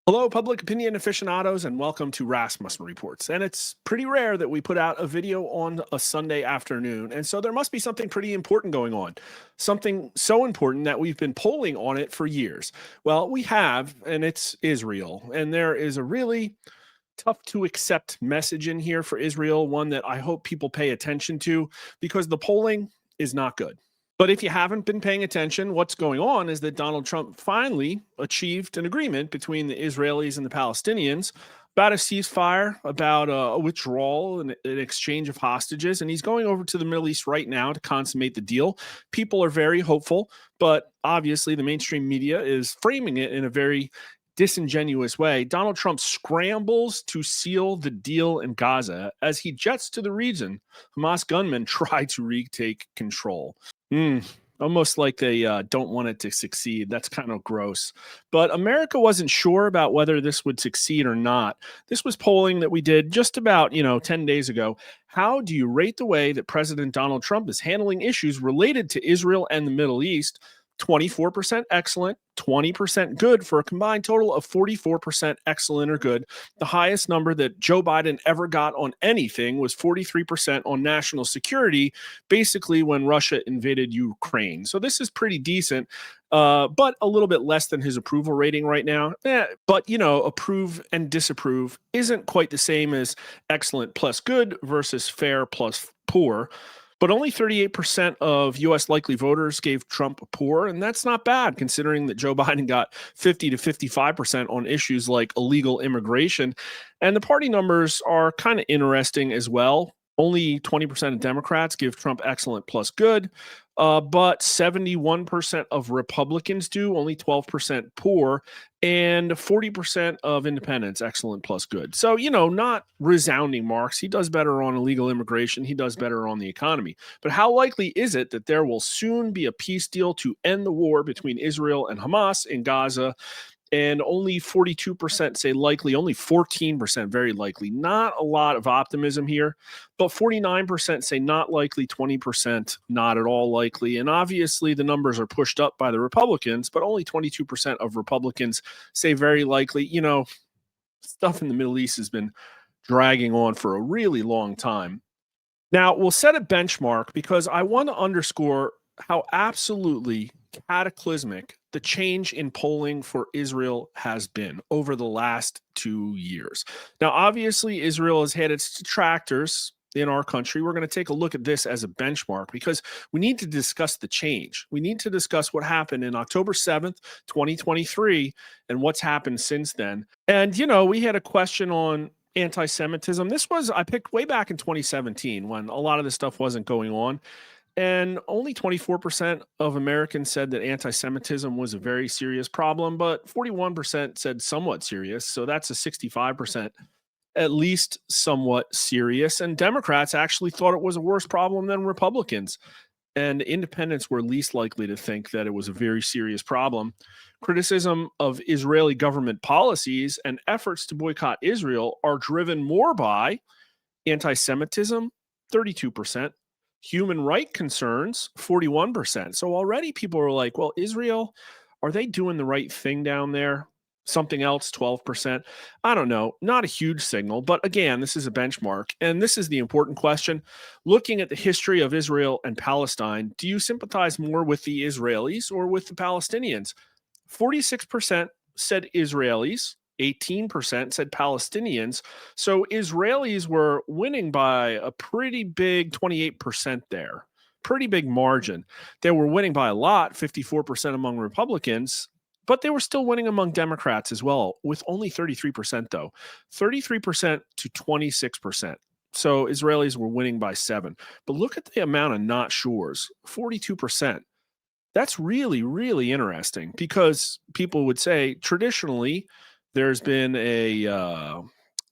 Hello, public opinion aficionados, and welcome to Rasmussen Reports. And it's pretty rare that we put out a video on a Sunday afternoon. And so there must be something pretty important going on, something so important that we've been polling on it for years. Well, we have, and it's Israel. And there is a really tough to accept message in here for Israel, one that I hope people pay attention to because the polling is not good. But if you haven't been paying attention, what's going on is that Donald Trump finally achieved an agreement between the Israelis and the Palestinians about a ceasefire, about a withdrawal and an exchange of hostages. And he's going over to the Middle East right now to consummate the deal. People are very hopeful, but obviously the mainstream media is framing it in a very disingenuous way. Donald Trump scrambles to seal the deal in Gaza as he jets to the region. Hamas gunmen try to retake control. Almost like they don't want it to succeed. That's kind of gross. But America wasn't sure about whether this would succeed or not. This was polling that we did just about, 10 days ago. How do you rate the way that President Donald Trump is handling issues related to Israel and the Middle East? 24% excellent, 20% good, for a combined total of 44% excellent or good. The highest number that Joe Biden ever got on anything was 43% on national security, basically when Russia invaded Ukraine. So this is pretty decent, but a little bit less than his approval rating right now. But, approve and disapprove isn't quite the same as excellent plus good versus fair plus poor. But only 38% of U.S. likely voters gave Trump poor, and that's not bad considering that Joe Biden got 50 to 55% on issues like illegal immigration. And the party numbers are kind of interesting as well. Only 20% of Democrats give Trump excellent plus good, but 71% of Republicans do, only 12% poor, and 40% of independents excellent plus good. So, not resounding marks. He does better on illegal immigration. He does better on the economy. But how likely is it that there will soon be a peace deal to end the war between Israel and Hamas in Gaza? And only 42% say likely, only 14% very likely. Not a lot of optimism here, but 49% say not likely, 20% not at all likely. And obviously the numbers are pushed up by the Republicans, but only 22% of Republicans say very likely. Stuff in the Middle East has been dragging on for a really long time. Now, we'll set a benchmark because I want to underscore how absolutely cataclysmic the change in polling for Israel has been over the last 2 years. Now, obviously, Israel has had its detractors in our country. We're going to take a look at this as a benchmark because we need to discuss the change. We need to discuss what happened in October 7th, 2023, and what's happened since then. And, we had a question on anti-Semitism. I picked way back in 2017 when a lot of this stuff wasn't going on. And only 24% of Americans said that anti-Semitism was a very serious problem, but 41% said somewhat serious. So that's a 65%, at least somewhat serious. And Democrats actually thought it was a worse problem than Republicans. And independents were least likely to think that it was a very serious problem. Criticism of Israeli government policies and efforts to boycott Israel are driven more by anti-Semitism, 32%. Human right concerns, 41%. So already people are like, well, Israel, are they doing the right thing down there? Something else, 12%. I don't know. Not a huge signal. But again, this is a benchmark. And this is the important question. Looking at the history of Israel and Palestine, do you sympathize more with the Israelis or with the Palestinians? 46% said Israelis. 18% said Palestinians. So Israelis were winning by a pretty big 28% there. Pretty big margin. They were winning by a lot, 54% among Republicans, but they were still winning among Democrats as well, with only 33% though. 33% to 26%. So Israelis were winning by 7. But look at the amount of not sures, 42%. That's really, really interesting because people would say traditionally, there's been a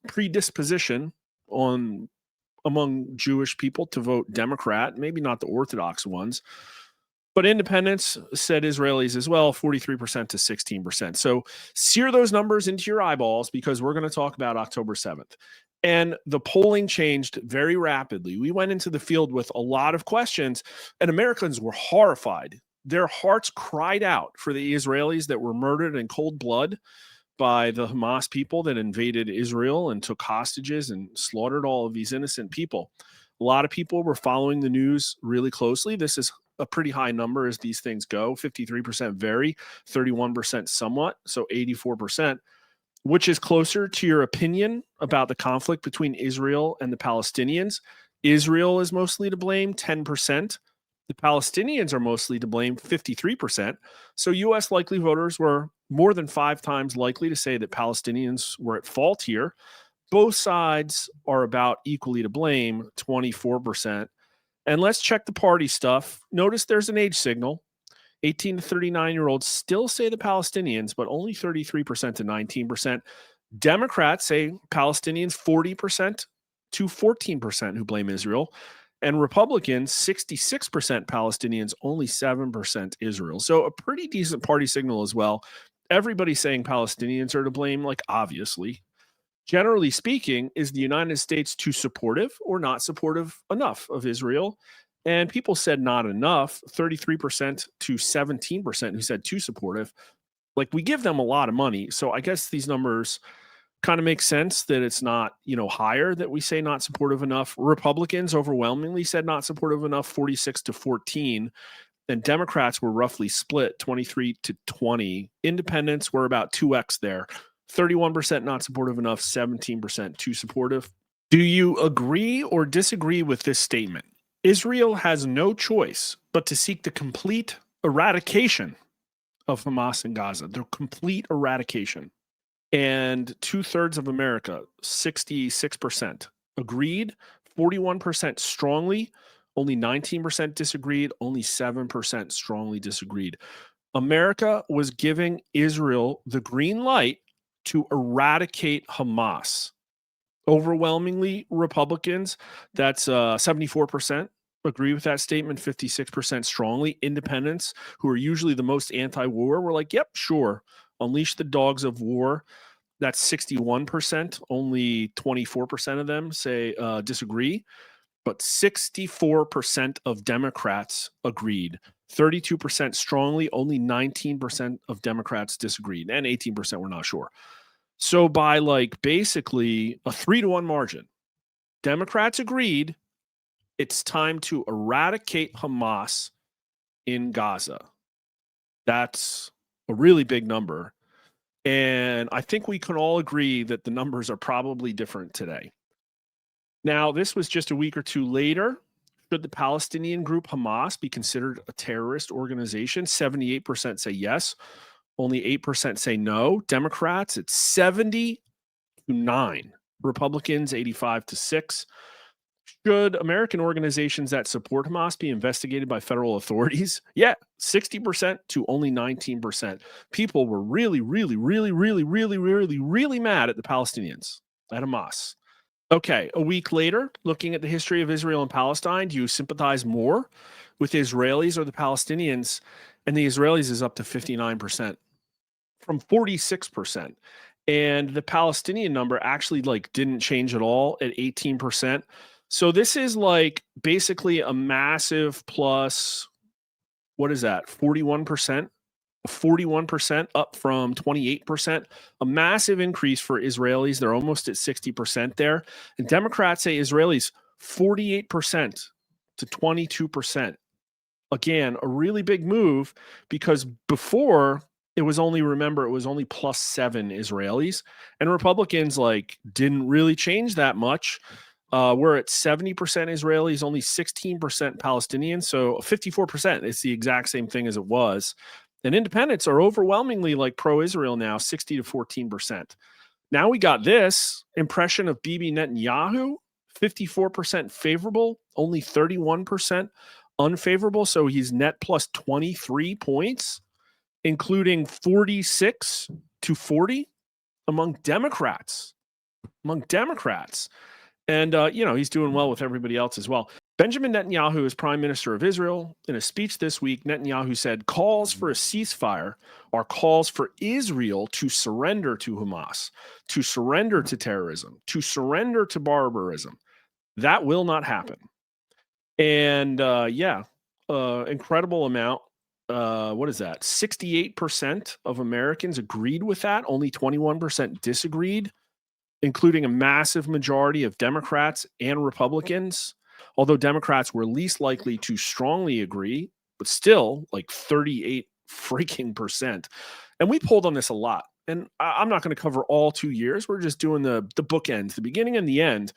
predisposition among Jewish people to vote Democrat, maybe not the Orthodox ones, but independents said Israelis as well, 43% to 16%. So sear those numbers into your eyeballs because we're going to talk about October 7th. And the polling changed very rapidly. We went into the field with a lot of questions, and Americans were horrified. Their hearts cried out for the Israelis that were murdered in cold blood by the Hamas people that invaded Israel and took hostages and slaughtered all of these innocent people. A lot of people were following the news really closely. This is a pretty high number as these things go. 53% very, 31% somewhat, so 84%, which is closer to your opinion about the conflict between Israel and the Palestinians. Israel is mostly to blame, 10%. The Palestinians are mostly to blame, 53%. So US likely voters were more than 5 times likely to say that Palestinians were at fault here. Both sides are about equally to blame, 24%. And let's check the party stuff. Notice there's an age signal. 18 to 39-year-olds still say the Palestinians, but only 33% to 19%. Democrats say Palestinians 40% to 14% who blame Israel. And Republicans, 66% Palestinians, only 7% Israel. So a pretty decent party signal as well. Everybody's saying Palestinians are to blame, like obviously. Generally speaking, is the United States too supportive or not supportive enough of Israel? And people said not enough, 33% to 17% who said too supportive. Like, we give them a lot of money. So I guess these numbers kind of make sense that it's not, higher, that we say not supportive enough. Republicans overwhelmingly said not supportive enough, 46 to 14. And Democrats were roughly split, 23 to 20. Independents were about 2x there. 31% not supportive enough, 17% too supportive. Do you agree or disagree with this statement? Israel has no choice but to seek the complete eradication of Hamas in Gaza, their complete eradication. And 2/3 of America, 66%, agreed, 41% strongly, only 19% disagreed, only 7% strongly disagreed. America was giving Israel the green light to eradicate Hamas. Overwhelmingly Republicans, that's 74%, agree with that statement, 56% strongly. Independents, who are usually the most anti-war, were like, yep, sure, unleash the dogs of war. That's 61%. Only 24% of them say disagree, but 64% of Democrats agreed. 32% strongly, only 19% of Democrats disagreed, and 18% were not sure. So by basically a 3-1 margin, Democrats agreed it's time to eradicate Hamas in Gaza. That's a really big number. And I think we can all agree that the numbers are probably different today. Now, this was just a week or two later. Should the Palestinian group Hamas be considered a terrorist organization? 78% say yes. Only 8% say no. Democrats, it's 70 to 9. Republicans, 85 to 6. Should American organizations that support Hamas be investigated by federal authorities? Yeah, 60% to only 19%. People were really, really, really, really, really, really, really mad at the Palestinians, at Hamas. Okay, a week later, looking at the history of Israel and Palestine, do you sympathize more with the Israelis or the Palestinians? And the Israelis is up to 59% from 46%. And the Palestinian number actually didn't change at all at 18%. So this is basically a massive plus, what is that, 41%? 41% up from 28%, a massive increase for Israelis. They're almost at 60% there. And Democrats say Israelis 48% to 22%. Again, a really big move, because before it was only plus 7 Israelis, and Republicans didn't really change that much. We're at 70% Israelis, only 16% Palestinians, so 54%. It's the exact same thing as it was. And independents are overwhelmingly pro-Israel now, 60 to 14%. Now we got this impression of Bibi Netanyahu, 54% favorable, only 31% unfavorable. So he's net plus 23 points, including 46 to 40 among Democrats. And, he's doing well with everybody else as well. Benjamin Netanyahu is prime minister of Israel. In a speech this week, Netanyahu said calls for a ceasefire are calls for Israel to surrender to Hamas, to surrender to terrorism, to surrender to barbarism. That will not happen. And, incredible amount what is that? 68% of Americans agreed with that. Only 21% disagreed, including a massive majority of Democrats and Republicans. Although Democrats were least likely to strongly agree, but still like 38 freaking percent. And we pulled on this a lot. And I'm not going to cover all 2 years. We're just doing the bookends, the beginning and the end.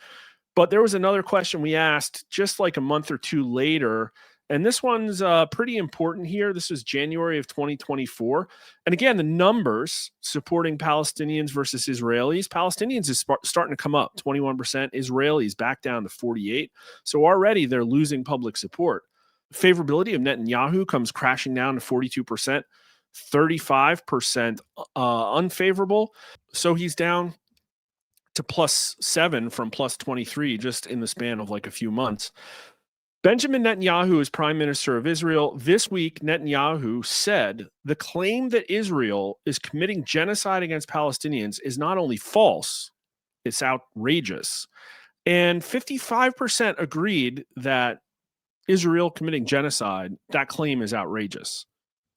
But there was another question we asked just like a month or two later. And this one's pretty important here. This was January of 2024. And again, the numbers supporting Palestinians versus Israelis. Palestinians is starting to come up, 21%. Israelis back down to 48. So already they're losing public support. Favorability of Netanyahu comes crashing down to 42%, 35% unfavorable. So he's down to +7 from +23 just in the span of like a few months. Benjamin Netanyahu is prime minister of Israel. This week, Netanyahu said the claim that Israel is committing genocide against Palestinians is not only false, it's outrageous. And 55% agreed that Israel committing genocide, that claim is outrageous.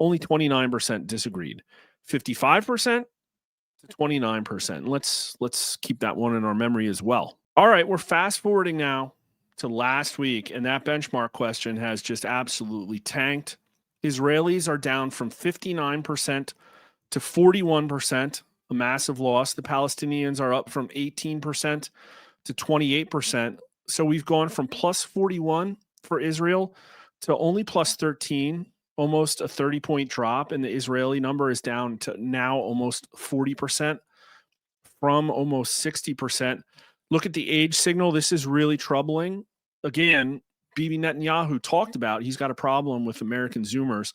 Only 29% disagreed. 55% to 29%. Let's keep that one in our memory as well. All right, we're fast forwarding now to last week, and that benchmark question has just absolutely tanked. Israelis are down from 59% to 41%, a massive loss. The Palestinians are up from 18% to 28%. So we've gone from +41 for Israel to only +13, almost a 30-point drop, and the Israeli number is down to now almost 40% from almost 60%. Look at the age signal. This is really troubling. Again, Bibi Netanyahu talked about he's got a problem with American Zoomers.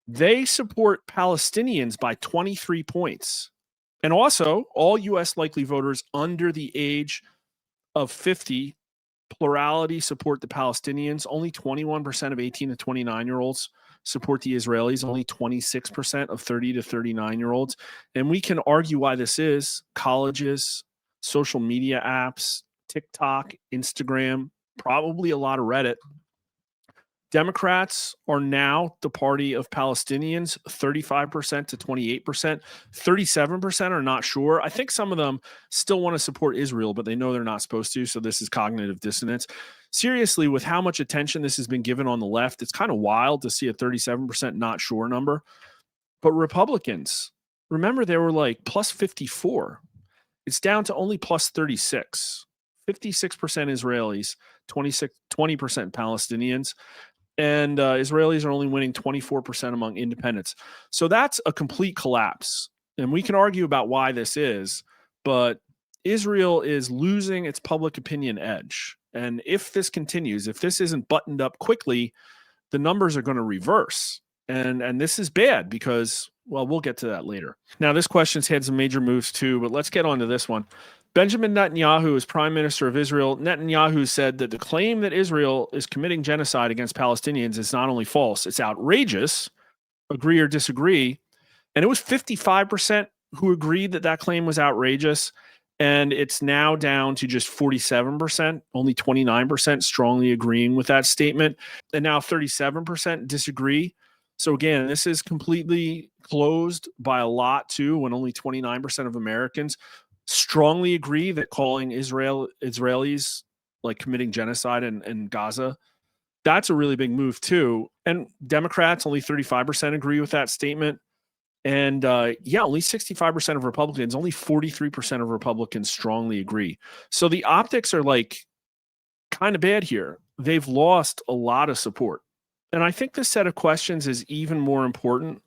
They support Palestinians by 23 points. And also, all U.S. likely voters under the age of 50, plurality support the Palestinians. Only 21% of 18 to 29-year-olds support the Israelis, only 26% of 30 to 39-year-olds. And we can argue why this is. Colleges, social media apps, TikTok, Instagram, probably a lot of Reddit. Democrats are now the party of Palestinians, 35% to 28%. 37% are not sure. I think some of them still want to support Israel, but they know they're not supposed to. So this is cognitive dissonance. Seriously, with how much attention this has been given on the left, it's kind of wild to see a 37% not sure number. But Republicans, remember, they were like +54. It's down to only +36. 56% Israelis, 20% Palestinians. And Israelis are only winning 24% among independents. So that's a complete collapse. And we can argue about why this is, but Israel is losing its public opinion edge. And if this continues, if this isn't buttoned up quickly, the numbers are going to reverse. And this is bad because, well, we'll get to that later. Now, this question's had some major moves too, but let's get on to this one. Benjamin Netanyahu is prime minister of Israel. Netanyahu said that the claim that Israel is committing genocide against Palestinians is not only false, it's outrageous. Agree or disagree. And it was 55% who agreed that that claim was outrageous. And it's now down to just 47%, only 29% strongly agreeing with that statement. And now 37% disagree. So again, this is completely closed by a lot too, when only 29% of Americans strongly agree that calling Israelis like committing genocide in Gaza, that's a really big move too. And Democrats, only 35% agree with that statement. And only 65% of Republicans, only 43% of Republicans strongly agree. So the optics are like kind of bad here. They've lost a lot of support. And I think this set of questions is even more important.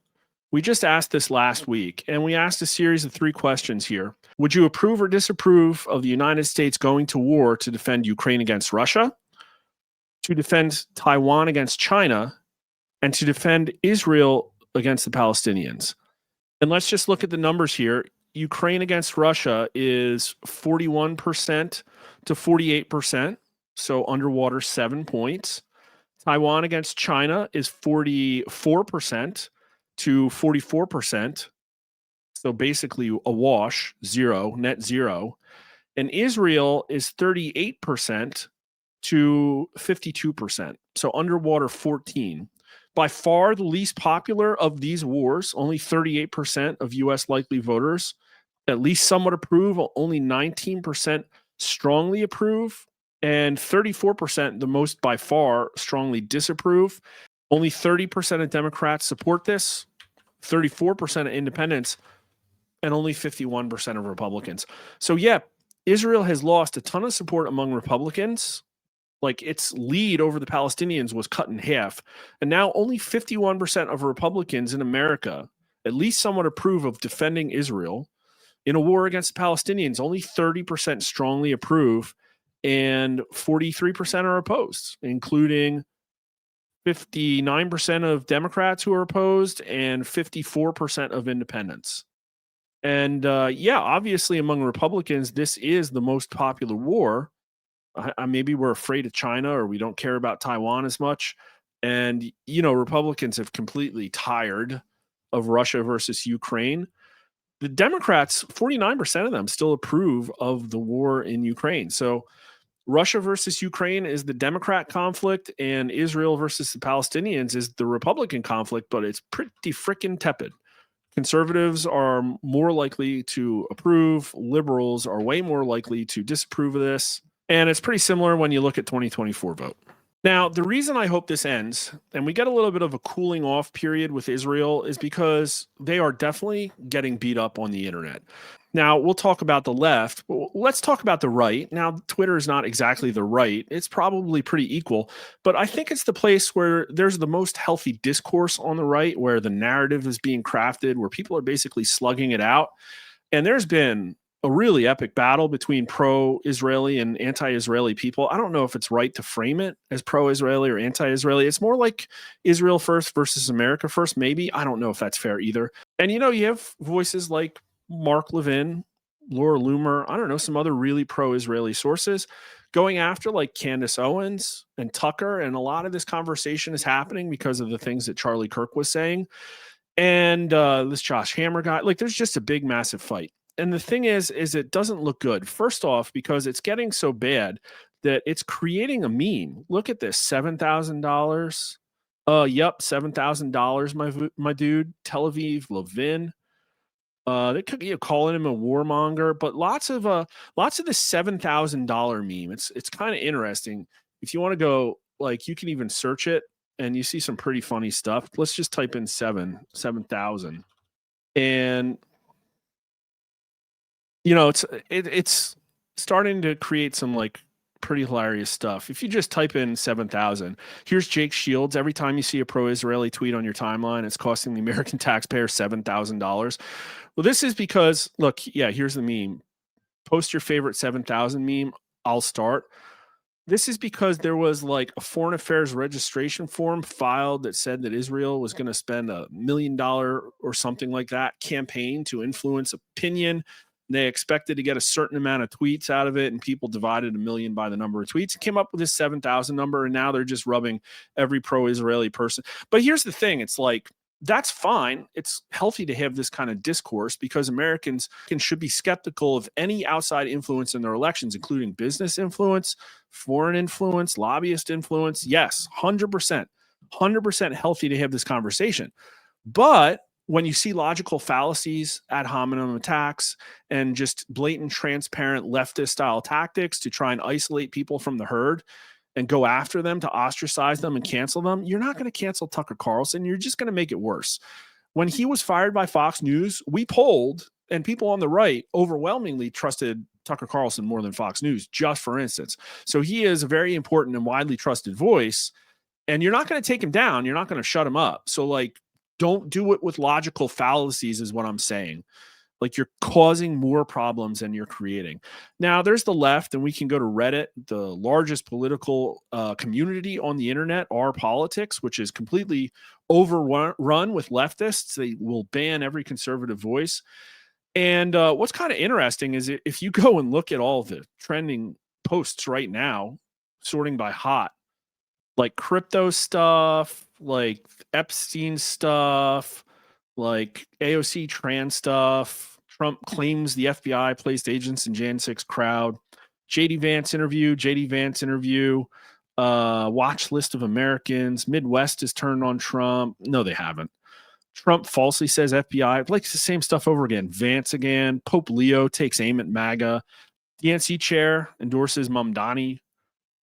We just asked this last week, and we asked a series of 3 questions here. Would you approve or disapprove of the United States going to war to defend Ukraine against Russia, to defend Taiwan against China, and to defend Israel against the Palestinians? And let's just look at the numbers here. Ukraine against Russia is 41% to 48%, so underwater 7 points. Taiwan against China is 44% to 44%. So basically a wash, net zero. And Israel is 38% to 52%. So underwater 14. By far the least popular of these wars, only 38% of US likely voters at least somewhat approve, only 19% strongly approve, and 34%, the most by far, strongly disapprove. Only 30% of Democrats support this, 34% of independents, and only 51% of Republicans. So, yeah, Israel has lost a ton of support among Republicans. Like, its lead over the Palestinians was cut in half. And now only 51% of Republicans in America at least somewhat approve of defending Israel in a war against the Palestinians. Only 30% strongly approve and 43% are opposed, including 59% of Democrats who are opposed and 54% of independents. And yeah, obviously among Republicans, this is the most popular war. Maybe we're afraid of China or we don't care about Taiwan as much. And, Republicans have completely tired of Russia versus Ukraine. The Democrats, 49% of them still approve of the war in Ukraine. So Russia versus Ukraine is the Democrat conflict, and Israel versus the Palestinians is the Republican conflict, but it's pretty freaking tepid. Conservatives are more likely to approve. Liberals are way more likely to disapprove of this. And it's pretty similar when you look at 2024 vote. Now, the reason I hope this ends, and we get a little bit of a cooling off period with Israel, is because they are definitely getting beat up on the internet. Now, we'll talk about the left, but let's talk about the right. Now, Twitter is not exactly the right. It's probably pretty equal, but I think it's the place where there's the most healthy discourse on the right, where the narrative is being crafted, where people are basically slugging it out. And there's been a really epic battle between pro-Israeli and anti-Israeli people. I don't know if it's right to frame it as pro-Israeli or anti-Israeli. It's more like Israel first versus America first, maybe. I don't know if that's fair either. And, you have voices like Mark Levin, Laura Loomer, I don't know, some other really pro-Israeli sources going after like Candace Owens and Tucker. And a lot of this conversation is happening because of the things that Charlie Kirk was saying. And this Josh Hammer guy, like there's just a big, massive fight. And the thing is it doesn't look good. First off, because it's getting so bad that it's creating a meme. Look at this, $7,000. Yep, $7,000, my dude. Tel Aviv Levin. They could be calling him a warmonger, but lots of the $7,000 meme. It's kind of interesting. If you want to go, like, you can even search it, and you see some pretty funny stuff. Let's just type in 7,000, and it's starting to create some like pretty hilarious stuff. If you just type in 7,000, here's Jake Shields. Every time you see a pro-Israeli tweet on your timeline, it's costing the American taxpayer $7,000. Well, this is because, look, yeah, here's the meme. Post your favorite 7,000 meme. I'll start. This is because there was like a foreign affairs registration form filed that said that Israel was going to spend $1 million or something like that campaign to influence opinion. They expected to get a certain amount of tweets out of it, and people divided 1 million by the number of tweets, came up with this 7,000 number, and now they're just rubbing every pro-Israeli person. But here's the thing. It's like, that's fine. It's healthy to have this kind of discourse because Americans should be skeptical of any outside influence in their elections, including business influence, foreign influence, lobbyist influence. Yes, 100% healthy to have this conversation. But when you see logical fallacies, ad hominem attacks, and just blatant, transparent leftist style tactics to try and isolate people from the herd and go after them to ostracize them and cancel them, you're not going to cancel Tucker Carlson. You're just going to make it worse. When he was fired by Fox News, we polled, and people on the right overwhelmingly trusted Tucker Carlson more than Fox News, just for instance. So he is a very important and widely trusted voice, and you're not going to take him down. You're not going to shut him up. So, like, don't do it with logical fallacies is what I'm saying. Like, you're causing more problems than you're creating. Now, there's the left, and we can go to Reddit, the largest political community on the internet, R Politics, which is completely overrun with leftists. They will ban every conservative voice. And what's kind of interesting is if you go and look at all the trending posts right now, sorting by hot, like crypto stuff, like Epstein stuff, like AOC trans stuff, Trump claims the FBI placed agents in Jan 6 crowd, JD Vance interview, Watch list of Americans. Midwest has turned on Trump. No, they haven't. Trump falsely says FBI. Like the same stuff over again. Vance again. Pope Leo takes aim at MAGA. DNC chair endorses Mamdani.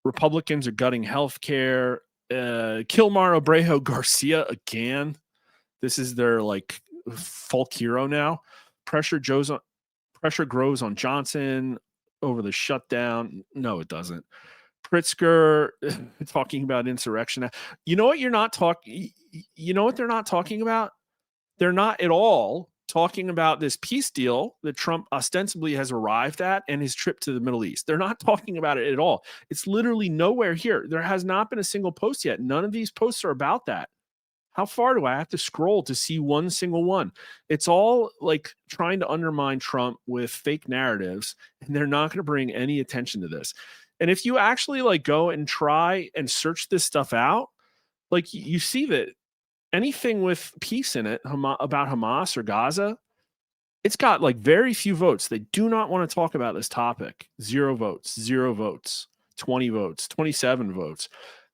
Republicans are gutting healthcare. Kilmar Obrejo Garcia again. This is their like folk hero now. Pressure grows on Johnson over the shutdown. No, it doesn't. Pritzker talking about insurrection. You know what you're not talking. You know what they're not talking about? They're not at all talking about this peace deal that Trump ostensibly has arrived at and his trip to the Middle East. They're not talking about it at all. It's literally nowhere here. There has not been a single post yet. None of these posts are about that. How far do I have to scroll to see one single one? It's all like trying to undermine Trump with fake narratives, and they're not going to bring any attention to this. And if you actually like go and try and search this stuff out, like you see that anything with peace in it about Hamas or Gaza, it's got like very few votes. They do not want to talk about this topic. 0 votes, 0 votes, 20 votes, 27 votes,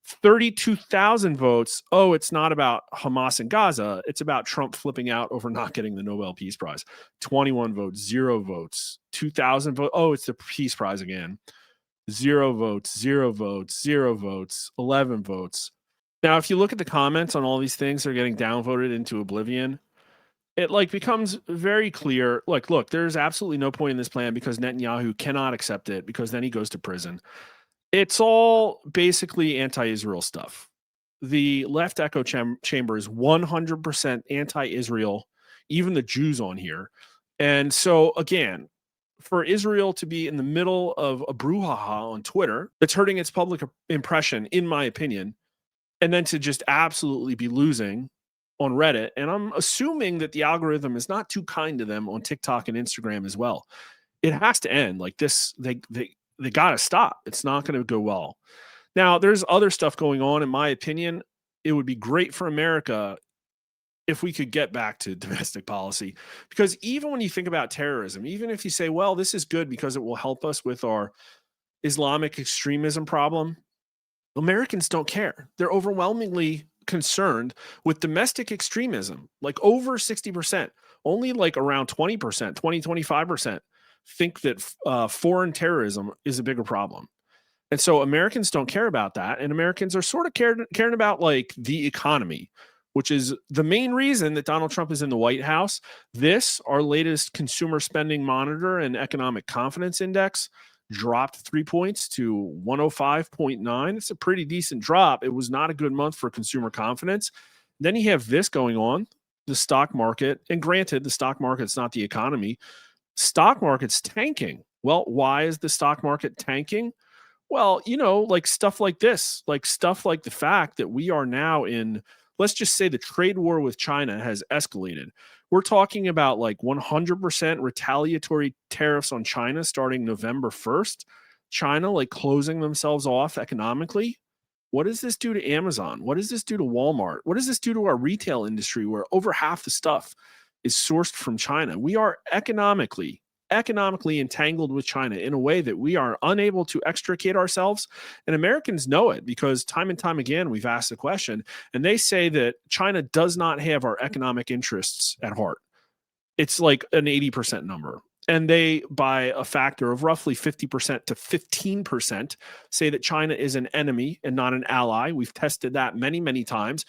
32,000 votes. Oh, it's not about Hamas and Gaza. It's about Trump flipping out over not getting the Nobel Peace Prize. 21 votes, 0 votes, 2,000 votes. Oh, it's the Peace Prize again. 0 votes, 0 votes, 0 votes, 11 votes. Now, if you look at the comments on all these things, they're getting downvoted into oblivion. It like becomes very clear. Like, look, there's absolutely no point in this plan because Netanyahu cannot accept it because then he goes to prison. It's all basically anti-Israel stuff. The left echo chamber is 100% anti-Israel, even the Jews on here. And so, again, for Israel to be in the middle of a brouhaha on Twitter that's hurting its public impression, in my opinion, and then to just absolutely be losing on Reddit. And I'm assuming that the algorithm is not too kind to them on TikTok and Instagram as well. It has to end like this. They got to stop. It's not going to go well. Now, there's other stuff going on. In my opinion, it would be great for America if we could get back to domestic policy, because even when you think about terrorism, even if you say, well, this is good because it will help us with our Islamic extremism problem, Americans don't care. They're overwhelmingly concerned with domestic extremism, like over 60%. Only like around 20%, 25% think that foreign terrorism is a bigger problem. And so Americans don't care about that. And Americans are sort of caring about like the economy, which is the main reason that Donald Trump is in the White House. This, our latest consumer spending monitor and economic confidence index, dropped 3 points to 105.9. It's a pretty decent drop. It was not a good month for consumer confidence. Then you have this going on, the stock market. And granted, the stock market's not the economy. Stock market's tanking. Well, why is the stock market tanking? Well, you know, like stuff like this, like stuff like the fact that we are now in, let's just say the trade war with China has escalated. We're talking about like 100% retaliatory tariffs on China starting November 1st. China like closing themselves off economically. What does this do to Amazon? What does this do to Walmart? What does this do to our retail industry where over half the stuff is sourced from China? We are economically entangled with China in a way that we are unable to extricate ourselves. And Americans know it because time and time again, we've asked the question, and they say that China does not have our economic interests at heart. It's like an 80% number. And they, by a factor of roughly 50% to 15%, say that China is an enemy and not an ally. We've tested that many, many times.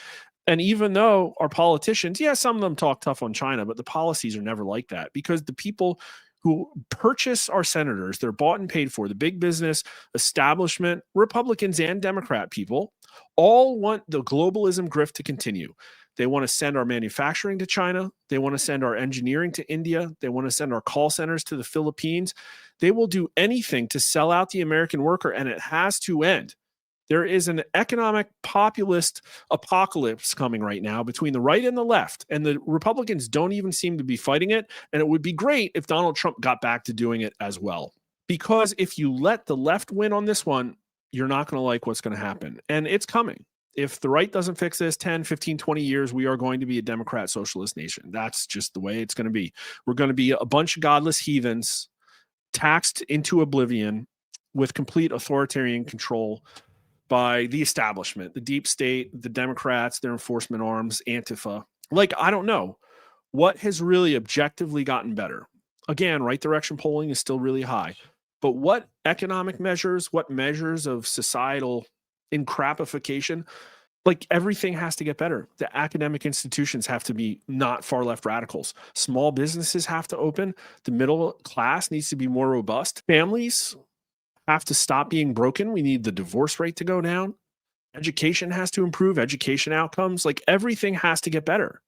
And even though our politicians, yeah, some of them talk tough on China, but the policies are never like that because the people who purchase our senators, they're bought and paid for, the big business establishment, Republicans and Democrat people, all want the globalism grift to continue. They want to send our manufacturing to China. They want to send our engineering to India. They want to send our call centers to the Philippines. They will do anything to sell out the American worker, and it has to end. There is an economic populist apocalypse coming right now between the right and the left, and the Republicans don't even seem to be fighting it. And it would be great if Donald Trump got back to doing it as well. Because if you let the left win on this one, you're not going to like what's going to happen. And it's coming. If the right doesn't fix this 10, 15, 20 years, we are going to be a Democrat socialist nation. That's just the way it's going to be. We're going to be a bunch of godless heathens taxed into oblivion with complete authoritarian control by the establishment, the deep state, the Democrats, their enforcement arms, Antifa. Like, I don't know what has really objectively gotten better. Again, right direction polling is still really high. But what economic measures, what measures of societal encrapification, like everything has to get better. The academic institutions have to be not far left radicals. Small businesses have to open. The middle class needs to be more robust. Families have to stop being broken. We need the divorce rate to go down. Education has to improve, education outcomes. Like everything has to get better.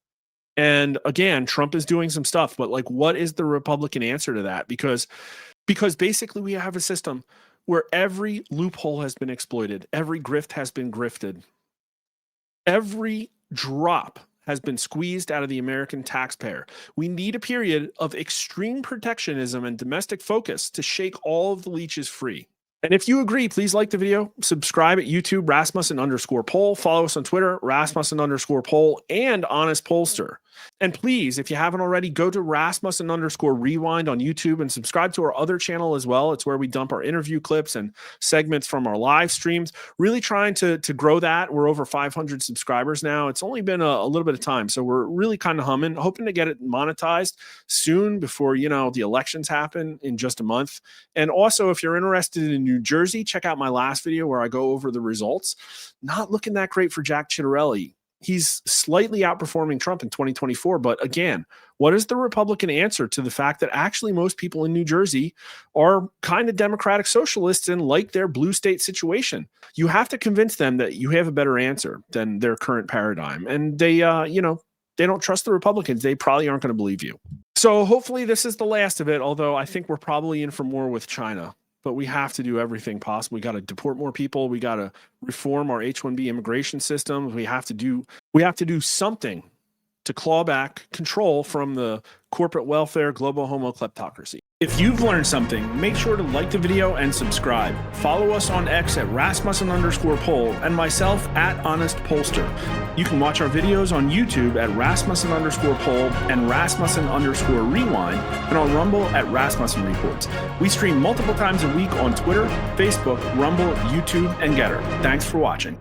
And again, Trump is doing some stuff, but like, what is the Republican answer to that? Because basically we have a system where every loophole has been exploited, every grift has been grifted, every drop has been squeezed out of the American taxpayer. We need a period of extreme protectionism and domestic focus to shake all of the leeches free. And if you agree, please like the video, subscribe at YouTube, Rasmussen_poll, follow us on Twitter, Rasmussen_poll, and Honest Pollster. And please, if you haven't already, go to Rasmussen_rewind on YouTube and subscribe to our other channel as well. It's where we dump our interview clips and segments from our live streams. Really trying to grow that. We're over 500 subscribers now. It's only been a little bit of time, so we're really kind of humming, hoping to get it monetized soon before, you know, the elections happen in just a month. And also, if you're interested in New Jersey, check out my last video where I go over the results. Not looking that great for Jack Ciattarelli. He's slightly outperforming Trump in 2024. But again, what is the Republican answer to the fact that actually most people in New Jersey are kind of democratic socialists and like their blue state situation? You have to convince them that you have a better answer than their current paradigm. And they, you know, they don't trust the Republicans. They probably aren't going to believe you. So hopefully this is the last of it, although I think we're probably in for more with China. But we have to do everything possible. We got to deport more people. We got to reform our H-1B immigration system. We have to do something to claw back control from the corporate welfare, global homo kleptocracy. If you've learned something, make sure to like the video and subscribe. Follow us on X at Rasmussen_poll and myself at Honest Pollster. You can watch our videos on YouTube at Rasmussen_poll and Rasmussen_rewind, and on Rumble at Rasmussen Reports. We stream multiple times a week on Twitter, Facebook, Rumble, YouTube, and Getter. Thanks for watching.